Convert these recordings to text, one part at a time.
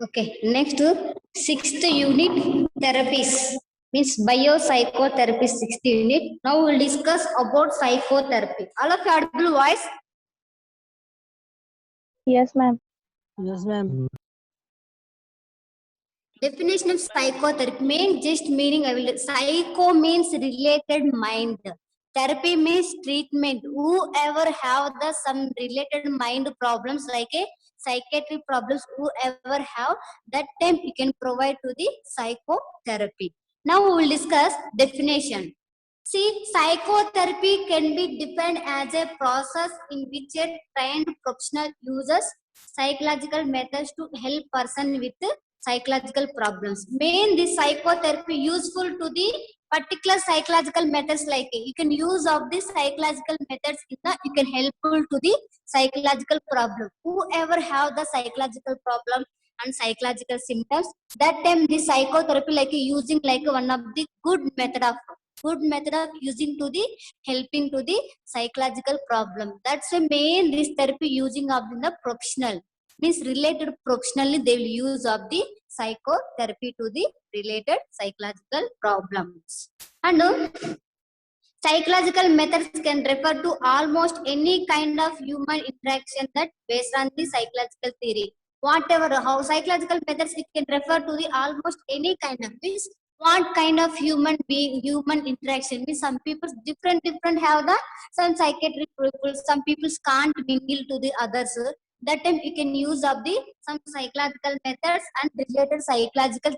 Okay, next sixth unit therapies means biopsychotherapy sixth unit. Now we'll discuss about psychotherapy. All of you audible voice? Yes, ma'am. Yes, ma'am. Definition of psychotherapy main just meaning I will psycho means related mind. Therapy means treatment. Whoever have the some related mind problems like a psychiatric problems, whoever have that time you can provide to the psychotherapy. Now we will discuss definition. See, psychotherapy can be defined as a process in which a trained professional uses psychological methods to help person with psychological problems. Main this psychotherapy useful to the particular psychological methods like you can use of the psychological methods in the you can helpful to the psychological problem. Whoever have the psychological problem and psychological symptoms, that time the psychotherapy like using like one of the good method of using to the helping to the psychological problem. That's the main this therapy using of the professional means related professionally they will use of the psychotherapy to the related psychological problems. And psychological methods can refer to almost any kind of human interaction that based on the psychological theory. Whatever how psychological methods it can refer to the almost any kind of this what kind of human being human interaction means some people different have the some psychiatric people some people can't mingle to the others that time you can use of the some psychological methods and related psychological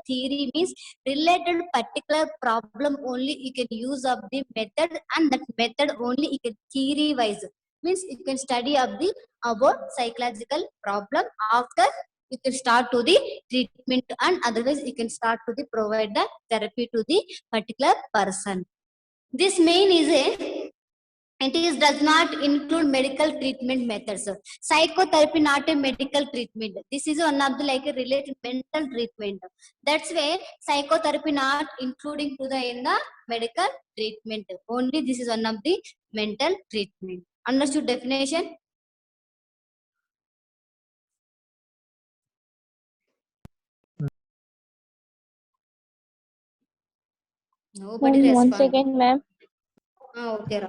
theory means related particular problem only you can use of the method and that method only you can theory wise means you can study of the about psychological problem after you can start to the treatment and otherwise you can start to the provide the therapy to the particular person. This main is a it is does not include medical treatment methods. Psychotherapy not a medical treatment. This is one of the like a related mental treatment. That's why psychotherapy not including to the in the medical treatment. Only this is one of the mental treatment. Understood definition? Nobody Ma'am, one respond. second, ma'am. Okay.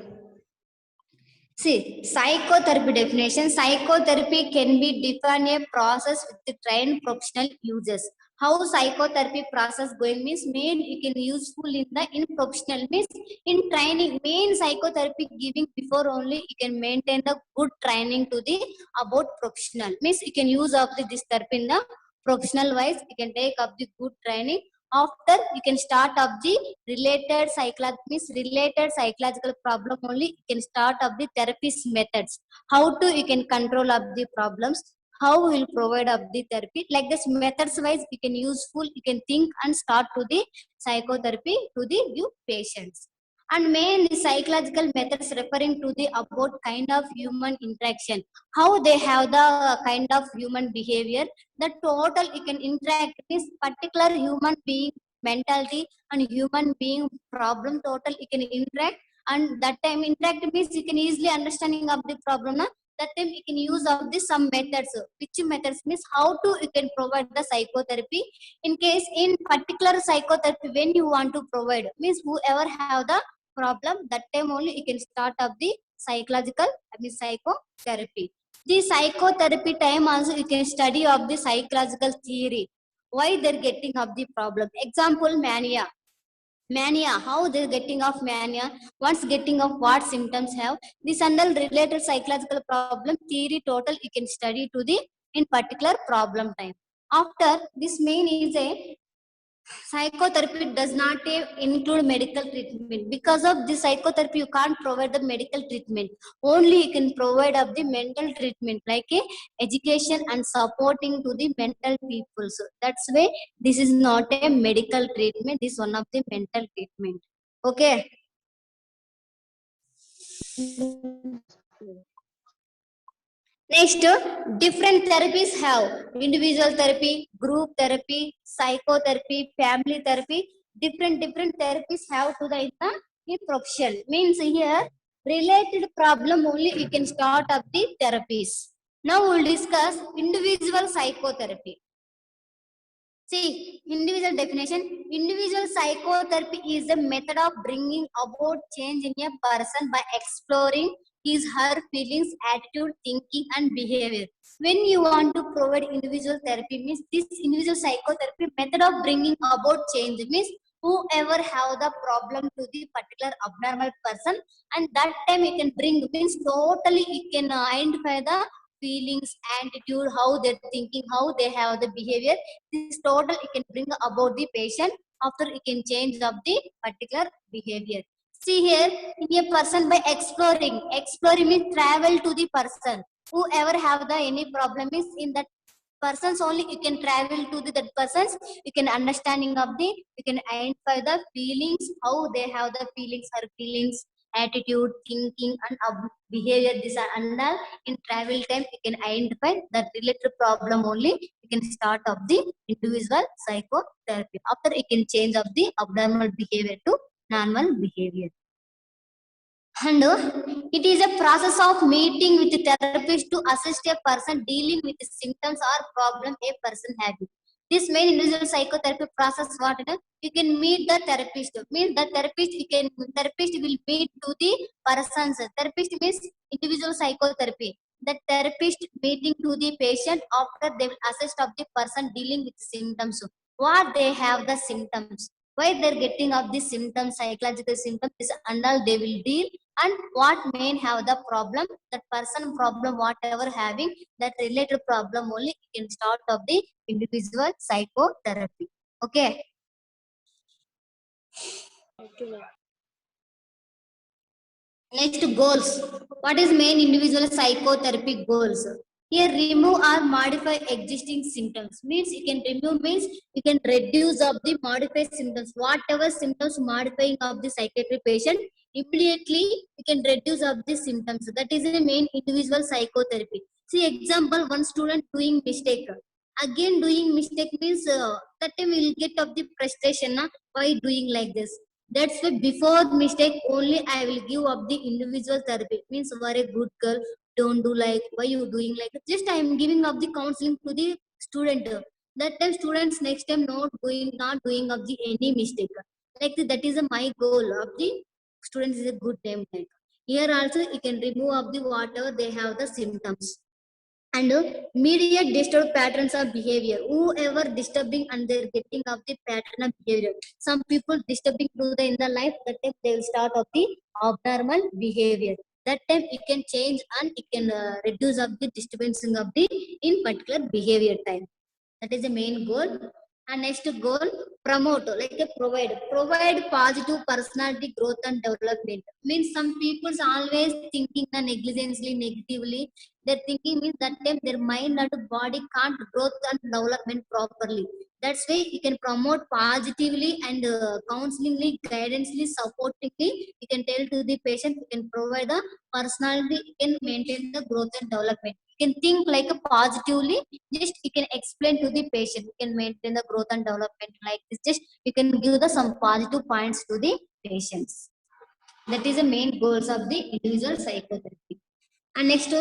See, psychotherapy definition. Psychotherapy can be defined a process with the trained professional users. How psychotherapy process going means main you can useful in the in professional means in training main psychotherapy giving before only you can maintain the good training to the about professional means you can use of the this therapy in the professional wise you can take up the good training after you can start up the related psychological problem only you can start up the therapist methods how to you can control up the problems how will provide up the therapy like this methods wise you can useful you can think and start to the psychotherapy to the new patients and main the psychological methods referring to the about kind of human interaction how they have the kind of human behavior the total you can interact this particular human being mentality and human being problem total you can interact and that time interact means you can easily understanding of the problem na? That time you can use of this some methods which methods means how to you can provide the psychotherapy in case in particular psychotherapy when you want to provide means whoever have the problem that time only you can start up the psychological I mean psychotherapy. The psychotherapy time also you can study of the psychological theory why they're getting of the problem. Example mania how they're getting of mania what's getting of what symptoms have this and all related psychological problem theory total you can study to the in particular problem time. After this main is a psychotherapy does not include medical treatment because of the psychotherapy you can't provide the medical treatment only you can provide of the mental treatment like a education and supporting to the mental people so that's why this is not a medical treatment this is one of the mental treatment. Okay. Next, different therapies have individual therapy, group therapy, psychotherapy, family therapy. Different therapies have to the in profession. Means here related problem only you can start up the therapies. Now we'll discuss individual psychotherapy. See, individual definition. Individual psychotherapy is a method of bringing about change in a person by exploring his, her feelings, attitude, thinking, and behavior. When you want to provide individual therapy, means this individual psychotherapy method of bringing about change means whoever have the problem to the particular abnormal person, and that time you can bring means totally you can identify the feelings, attitude, how they're thinking, how they have the behavior. This total you can bring about the patient after you can change of the particular behavior. See here, in a person by exploring means travel to the person. Whoever have the any problem is in that persons only you can travel to the that persons, you can understanding of the, you can identify the feelings, how they have the feelings, her feelings, attitude, thinking, and behavior. These are under in travel time you can identify that related problem only you can start of the individual psychotherapy. After you can change of the abnormal behavior to normal behavior. And it is a process of meeting with the therapist to assist a person dealing with the symptoms or problem a person having. This main individual psychotherapy process, what it is, you can meet the therapist. Means the therapist you can therapist will meet to the persons. Therapist means individual psychotherapy. The therapist meeting to the patient after they will assist of the person dealing with symptoms. What they have the symptoms, why they're getting of the symptoms, psychological symptoms, this and all they will deal, and what may have the problem, that person problem whatever having that related problem only you can start of the individual psychotherapy. Okay. Next, goals. What is main individual psychotherapy goals? Here, remove or modify existing symptoms. Means you can remove means you can reduce of the modify symptoms. Whatever symptoms modifying of the psychiatric patient, immediately you can reduce of the symptoms. That is the main individual psychotherapy. See example, one student doing mistake. Again doing mistake means that time will get of the frustration. Na? Why doing like this? That's why before mistake only I will give up the individual therapy. Means you are a good girl, don't do like, why you doing like that? Just I am giving up the counseling to the student. That time students next time not doing of the any mistake. Like that is my goal of the students is a good time. Like here also you can remove of the whatever they have the symptoms. And immediate disturb patterns of behavior. Whoever disturbing and they're getting of the pattern of behavior. Some people disturbing to the in the life, that time they will start of the abnormal behavior. That time it can change and it can reduce of the disturbance of the in particular behavior time. That is the main goal. And next goal, promote, like a provide positive personality growth and development. Means some people's always thinking the negligently, negatively. Their thinking means that time their mind and body can't growth and development properly. That's why you can promote positively and counselingly, guidance,ly, supportingly. You can tell to the patient, you can provide the personality, you can maintain the growth and development. You can think like a positively, just you can explain to the patient, you can maintain the growth and development like this. Just you can give the some positive points to the patients. That is the main goals of the individual psychotherapy. And next,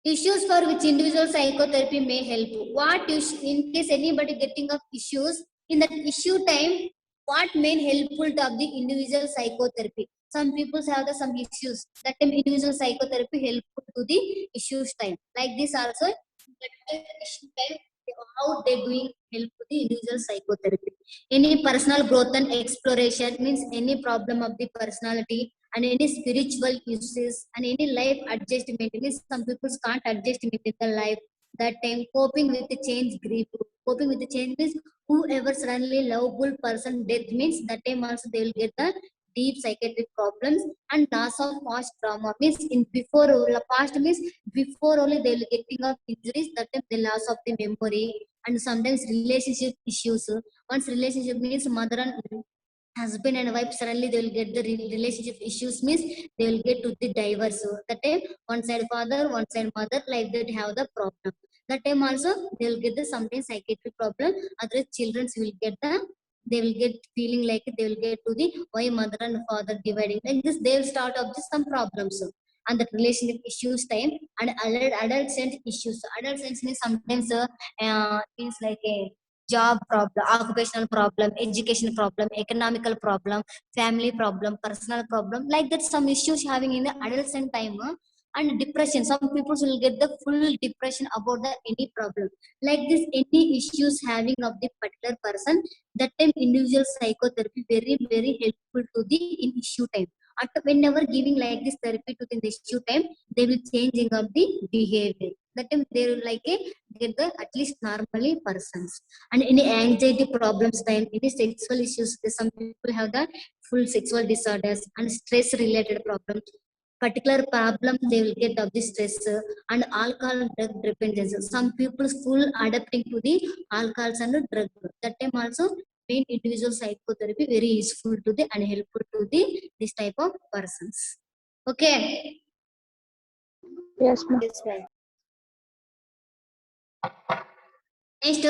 issues for which individual psychotherapy may help. What in case anybody getting of issues, in that issue time, what main helpful to of the individual psychotherapy? Some people have the some issues. That time individual psychotherapy helpful to the issues time. Like this also, that issue time, how they doing help to the individual psychotherapy. Any personal growth and exploration means any problem of the personality and any spiritual uses and any life adjustment means some people can't adjust with the life. That time coping with the change grief. Coping with the change means whoever suddenly lovable person death means that time also they will get the deep psychiatric problems. And loss of past trauma means in before past means before only they will getting of injuries, that time the loss of the memory. And sometimes relationship issues. Once relationship means mother and husband and wife suddenly they will get the relationship issues means they will get to the divorce. So that time one side father, one side mother, like that have the problem. That time also they will get the sometimes psychiatric problem. Other children will get the, they will get feeling like they will get to the why mother and father dividing like this, they will start up with some problems. and the relationship issues time and adolescent issues. Adolescence means sometimes means like a job problem, occupational problem, education problem, economical problem, family problem, personal problem, like that some issues having in the adolescent time. And depression, some people will get the full depression about the any problem like this, any issues having of the particular person. That time individual psychotherapy very helpful to the in issue time. After whenever giving like this therapy to the issue time, they will changing of the behavior. That time they will like a get the at least normally persons. And any anxiety problems time, any sexual issues, some people have the full sexual disorders and stress related problems. Particular problem they will get of the stress and alcohol drug dependence. Some people full adapting to the alcohols and drug. That time also main individual psychotherapy very useful to the and helpful to the this type of persons. Okay. Yes, ma'am. Yes, ma'am. Next,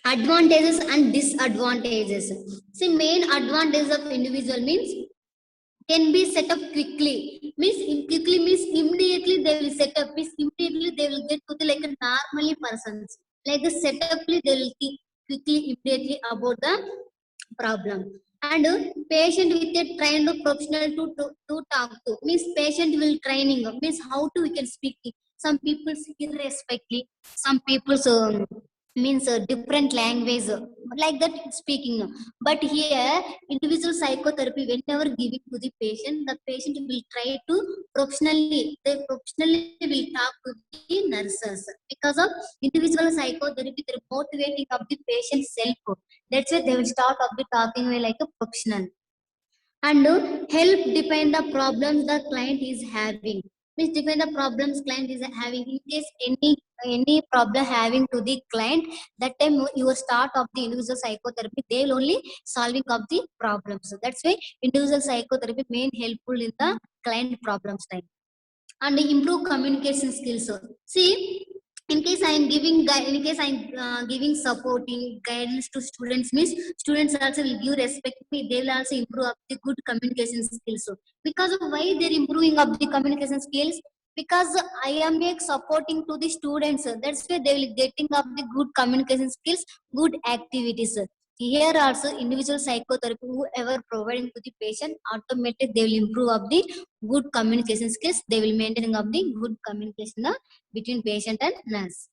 advantages and disadvantages. See, main advantage of individual means can be set up quickly. Means quickly means immediately they will set up. Means immediately they will get to the like a normally persons. Like the setuply they will quickly immediately about the problem. And patient with a trained professional to talk to. Means patient will training. Means how to we can speak. Some people irrespectfully. Some people means a different language like that speaking. But here individual psychotherapy whenever giving to the patient will try to professionally, they professionally will talk to the nurses. Because of individual psychotherapy they're motivating of the patient self. That's why they will start of the talking way like a professional. And help define the problems the client is having. Means define the problems client is having. In case any problem having to the client, that time you start of the individual psychotherapy, they will only solving of the problems. So that's why individual psychotherapy main helpful in the client problems time. And improve communication skills. See, in case I am giving in case I am giving supporting guidance to students, means students also will give respect me, they will also improve up the good communication skills. So because of why they're improving up the communication skills, because I am supporting to the students, that's why they will getting up the good communication skills, good activities. Here also individual psychotherapy whoever providing to the patient, automatically they will improve up the good communication skills, they will maintain up the good communication between patient and nurse.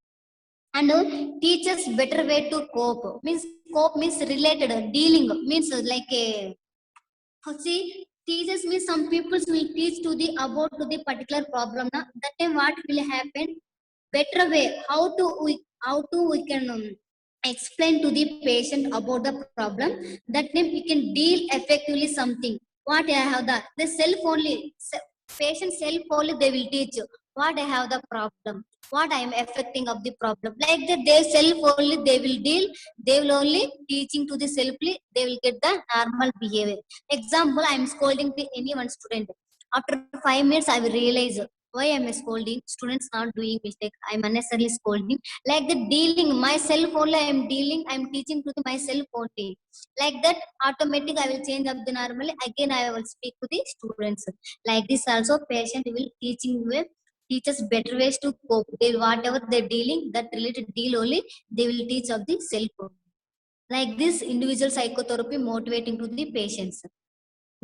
And teach us better way to cope. Means cope means related dealing, means like a see, teachers means some people will teach to the about to the particular problem na, that time what will happen, better way how to we can explain to the patient about the problem. That time we can deal effectively something. What I have the self only, patient self only they will teach you what I have the problem, what I am affecting of the problem. Like that they self only they will deal, they will only teaching to the selfly, they will get the normal behavior. Example, I am scolding to any one student. After 5 minutes I will realize why I am scolding. Students not doing mistake, I am unnecessarily scolding. Like that dealing myself only, I am dealing, I am teaching to the myself only. Like that automatic I will change up the normally, again I will speak to the students. Like this also patient will teaching with teach us better ways to cope. They whatever they're dealing, that related deal only, they will teach of the self. Like this individual psychotherapy motivating to the patients.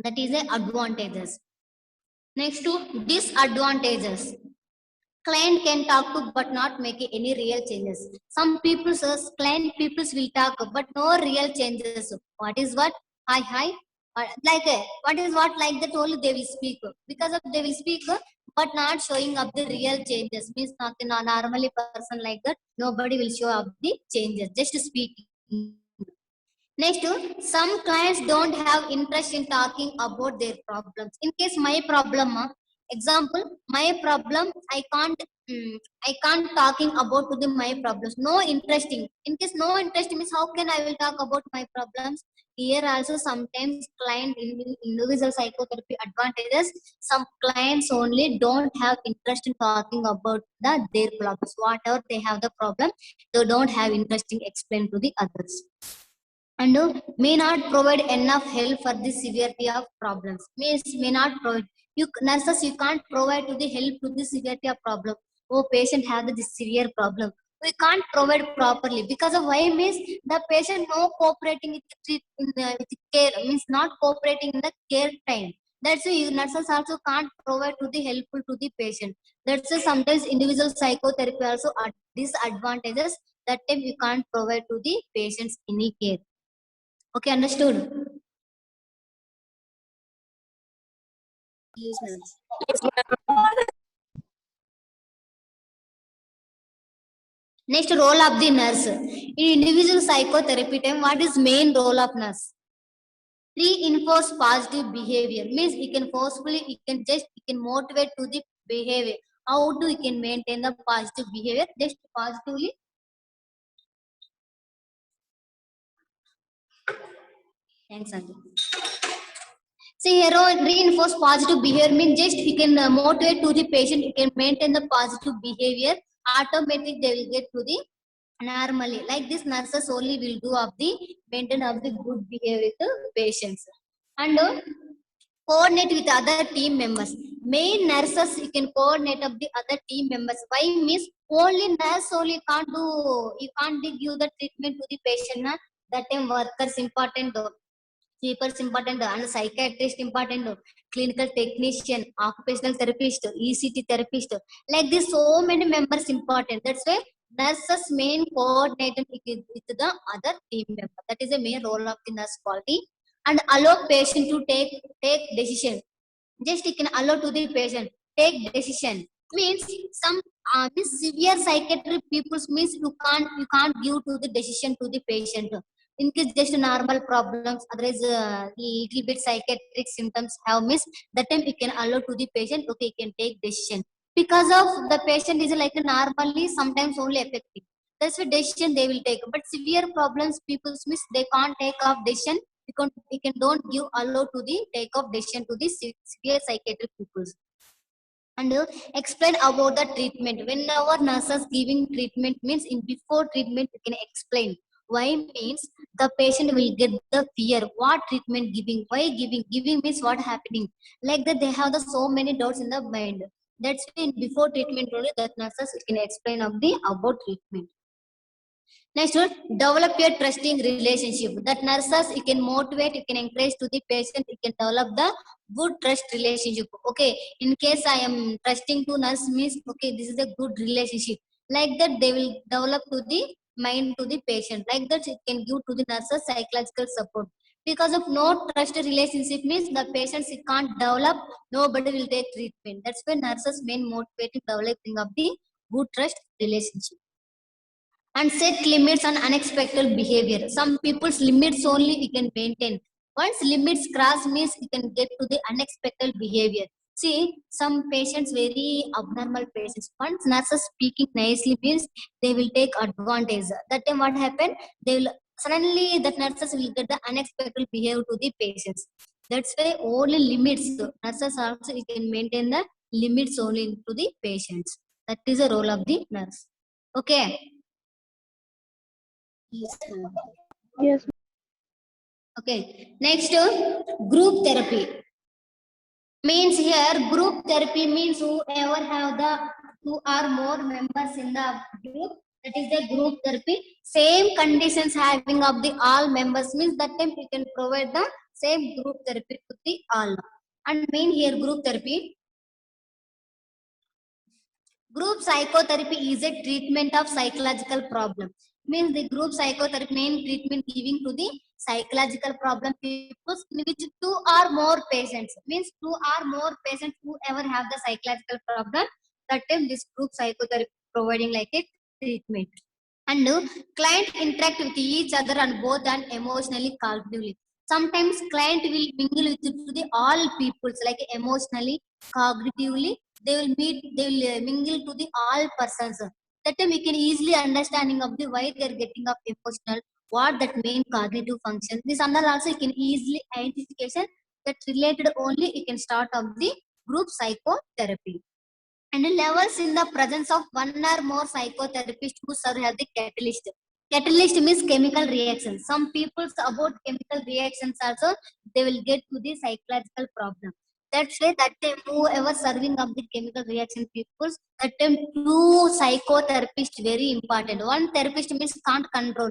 That is the advantages. Next to disadvantages. Client can talk to but not make any real changes. Some people says client peoples will talk but no real changes. What is what? Hi. Like what is what, like that only they will speak. Because of they will speak but not showing up the real changes. Means not a normally person like that. Nobody will show up the changes. Just speaking. Next, some clients don't have interest in talking about their problems. In case my problem, example, my problem, I can't talking about to the my problems. No interesting. In case no interest means how can I will talk about my problems? Here also sometimes client individual psychotherapy advantages. Some clients only don't have interest in talking about their problems. Whatever they have the problem, they don't have interest in explain to the others. And may not provide enough help for the severity of problems. May not provide. You nurses, you can't provide to the help to the severity of problem. Oh, patient have this severe problem. We can't provide properly because of why means the patient no cooperating with, with care, means not cooperating in the care time. That's why you nurses also can't provide to the helpful to the patient. That's why sometimes individual psychotherapy also are disadvantages. That time you can't provide to the patients any care. Okay, understood? Yes, ma'am. Next, role of the nurse. In individual psychotherapy time, what is main role of nurse? Reinforce positive behavior. Means you can forcefully, you can motivate to the behavior. How do you can maintain the positive behavior? Just positively. Thanks, Andy. See here, reinforce positive behavior means just you can motivate to the patient, you can maintain the positive behavior. Automatic they will get to the normally. Like this, nurses only will do of the maintain of the good behavior with the patients. And coordinate with other team members. Main nurses you can coordinate of the other team members. Why means only nurse only can't do, you can't give the treatment to the patient. Na? That time workers important though. Keepers important and psychiatrist important, clinical technician, occupational therapist, ECT therapist. Like this, so many members important. That's why nurses main coordinator with the other team member. That is the main role of the nurse quality. And allow patient to take decision. Just you can allow to the patient take decision. Means some means severe psychiatric people means you can't give to the decision to the patient. In case just normal problems, otherwise little bit psychiatric symptoms have missed, that time you can allow to the patient, okay, you can take decision. Because of the patient is like normally sometimes only effective. That's the decision they will take. But severe problems, people miss, they can't take off decision. You can don't give allow to the take off decision to the severe psychiatric people. And explain about the treatment. Whenever nurses giving treatment means in before treatment you can explain why means the patient will get the fear what treatment giving, why giving means what happening, like that they have the so many doubts in the mind. That's why in before treatment only that nurses can explain of the about treatment. Next one, develop a trusting relationship. That nurses, you can motivate, you can encourage to the patient, you can develop the good trust relationship. Okay, in case I am trusting to nurse means, okay, this is a good relationship. Like that, they will develop to the mind to the patient. Like that, it can give to the nurses psychological support. Because of no trust relationship means the patients it can't develop, nobody will take treatment. That's why nurses main motivating developing of the good trust relationship. And set limits on unexpected behavior. Some people's limits only we can maintain. Once limits cross means you can get to the unexpected behavior. See, some patients very abnormal patients. Once nurses speaking nicely means they will take advantage. That time what happened? They will suddenly that nurses will get the unexpected behavior to the patients. That's why only limits. Nurses also you can maintain the limits only to the patients. That is the role of the nurse. Okay. Yes, ma'am. Yes. Okay. Next, group therapy. Means here, group therapy means whoever have the two or more members in the group, that is the group therapy. Same conditions having of the all members means that time you can provide the same group therapy to the all. And mean here group therapy. Group psychotherapy is a treatment of psychological problem. Means the group psychotherapy main treatment giving to the psychological problem people which two or more patients. Means two or more patients whoever have the psychological problem. That time this group psychotherapy providing like a treatment. And client interact with each other and both and emotionally cognitively. Sometimes client will mingle with to the all peoples like emotionally, cognitively. They will meet, they will mingle to the all persons. That time we can easily understanding of the why they are getting up emotional, what that main cognitive function. This and also you can easily identification that related only you can start of the group psychotherapy. And levels in the presence of one or more psychotherapists who serve as the catalyst. Catalyst means chemical reactions. Some people about chemical reactions also they will get to the psychological problem. That's why that time whoever serving up the chemical reaction peoples, that time two psychotherapists very important. One therapist means can't control.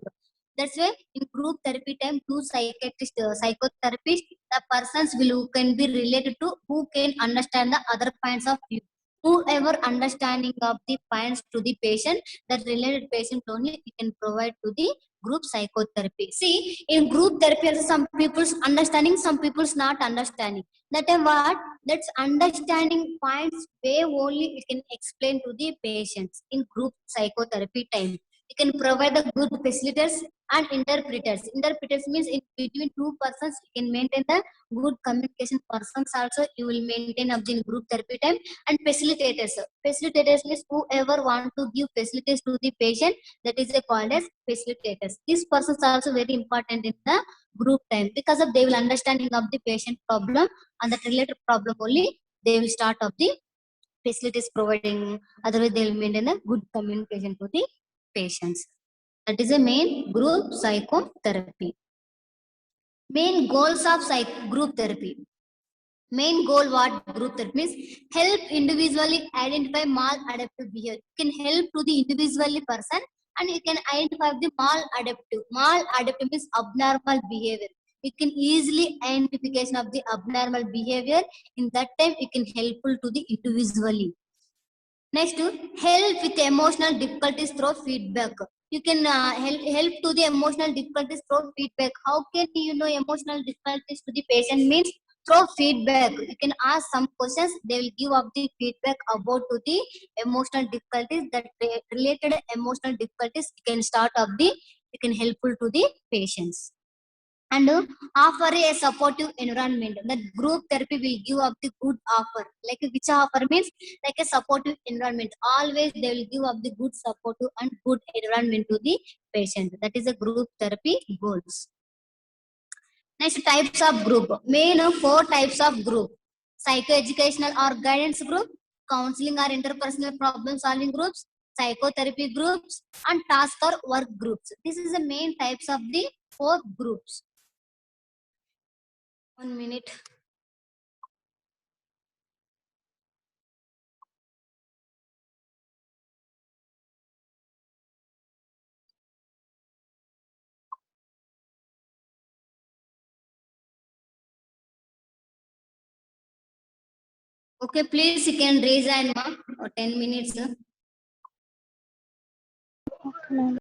That's why in group therapy time, two psychiatrist, psychotherapists, the persons will who can be related to who can understand the other points of view. Whoever understanding of the points to the patient, that related patient only we can provide to the group psychotherapy. See, in group therapy, also some people's understanding, some people's not understanding. That is what? That's understanding points way only we can explain to the patients in group psychotherapy time. You can provide the good facilitators and interpreters. Interpreters means in between two persons, you can maintain the good communication. Persons also you will maintain up in group therapy time. And facilitators. Facilitators means whoever want to give facilities to the patient, that is called as facilitators. These persons are also very important in the group time because of they will understanding of the patient problem and that related problem only they will start of the facilities providing. Otherwise, they will maintain a good communication to the patients. That is a main group psychotherapy. Main goals of group therapy. Main goal what group therapy means help individually identify maladaptive behavior. You can help to the individually person and you can identify the maladaptive. Maladaptive means abnormal behavior. You can easily identification of the abnormal behavior. In that time, you can helpful to the individually. Next, help with emotional difficulties through feedback. You can help to the emotional difficulties through feedback. How can you know emotional difficulties to the patient means through feedback. You can ask some questions. They will give up the feedback about to the emotional difficulties. That related emotional difficulties you can start up the. You can helpful to the patients. And offer a supportive environment. That group therapy will give up the good offer. Like which offer means like a supportive environment. Always they will give up the good supportive and good environment to the patient. That is a group therapy goals. Next, types of group. Main 4 types of group. Psychoeducational or guidance group, counseling or interpersonal problem solving groups, psychotherapy groups, and task or work groups. This is the main types of the 4 groups. 1 minute. Okay, please you can raise hand, ma, or 10 minutes. No.